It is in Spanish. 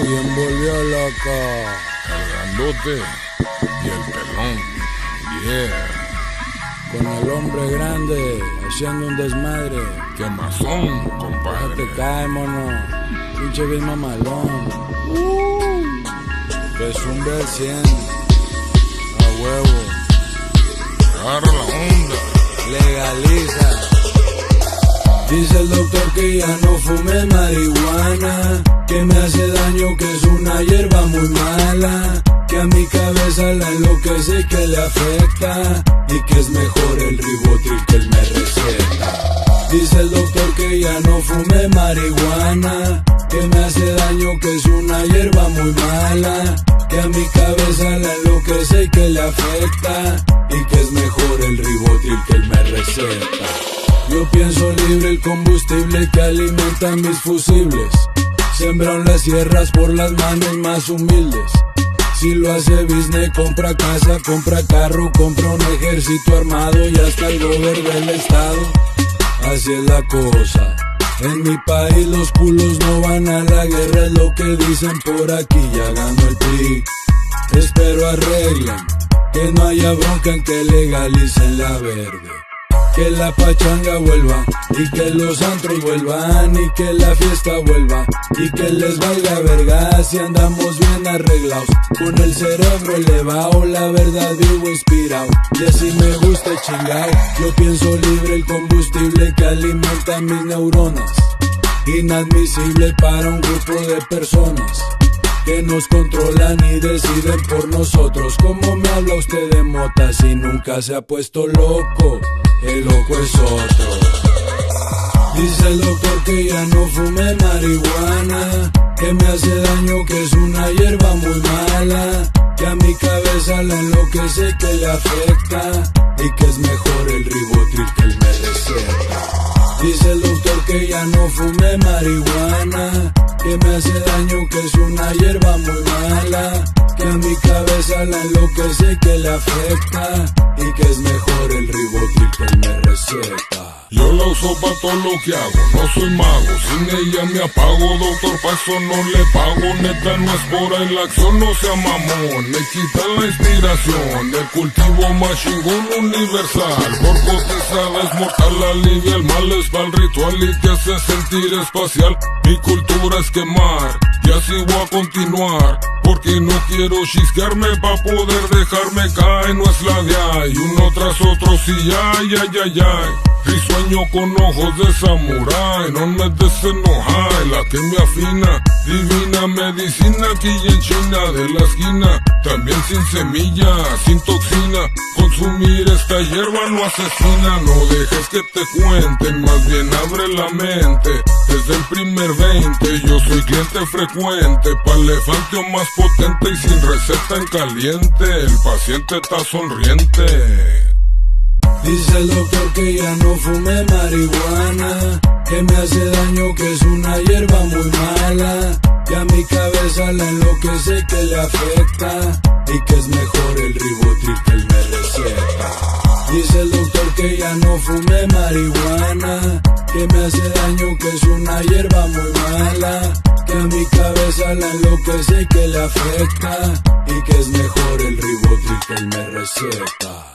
Bien volvió loco. El grandote y el pelón, yeah. Con el hombre grande haciendo un desmadre. ¿Qué más son, Ya compadre? te cae, mono. Pinche bien mamalón. Que zumbe al 100. A huevo. Agarra la onda. Legaliza. Dice el doctor que ya no fume marihuana, que me hace daño, que es una hierba muy mala, que a mi cabeza la enloquece y que le afecta, y que es mejor el ribotril que él me receta. Dice el doctor que ya no fume marihuana, que me hace daño, que es una hierba muy mala, que a mi cabeza la enloquece y que le afecta, y que es mejor el ribotril que él me receta. Yo pienso libre, el combustible que alimenta mis fusibles. Sembra en las sierras por las manos más humildes. Si lo hace business, compra casa, compra carro, compra un ejército armado y hasta el gobierno del estado. Así es la cosa. En mi país los culos no van a la guerra, es lo que dicen por aquí, ya ganó el PRI. Espero arreglen, que no haya bronca en que legalicen la verde. Que la pachanga vuelva, y que los antros vuelvan, y que la fiesta vuelva, y que les valga verga si andamos bien arreglados, con el cerebro elevado, la verdad vivo inspirado, y así me gusta chingao. Yo pienso libre, el combustible que alimenta mis neuronas, inadmisible para un grupo de personas que nos controlan y deciden por nosotros. ¿Cómo me habla usted de mota si nunca se ha puesto loco? El loco es otro. Dice el doctor que ya no fume marihuana, que me hace daño, que es una hierba muy mala, que a mi cabeza la enloquece, que le afecta, y que es mejor el ribotril que él me receta. Dice el doctor que ya no fume marihuana, que me hace daño, que es una hierba muy mala, que a mi cabeza la enloquece, que le afecta, y que es mejor el ribotril que él me receta. Yo la uso pa' todo lo que hago, no soy mago, sin ella me apago, doctor, pa' eso no le pago, neta no es por ahí la acción, no sea mamón, me quita la inspiración, el cultivo más chingón universal, por cotizada es mortal, alivia el mal, es pa'l ritual y te hace sentir espacial, mi cultura es quemar, y así voy a continuar, porque no quiero chisquearme pa' poder dejarme caer, no es la de ahí, uno tras otro, sí, ay, ay, ay, ay. Risueño con ojos de samurái, no me desenojar, la que me afina, divina medicina aquí en China de la esquina, también sin semilla, sin toxina, consumir esta hierba no asesina, no dejes que te cuenten, más bien abre la mente, desde el primer 20 yo soy cliente frecuente, pa' elefante más potente y sin receta en caliente, el paciente está sonriente. Dice el doctor que ya no fume marihuana, que me hace daño, que es una hierba muy mala, que a mi cabeza la enloquece, que le afecta, y que es mejor el ribotril que él me receta. Dice el doctor que ya no fume marihuana, que me hace daño, que es una hierba muy mala, que a mi cabeza la enloquece, que le afecta, y que es mejor el ribotril que él me receta.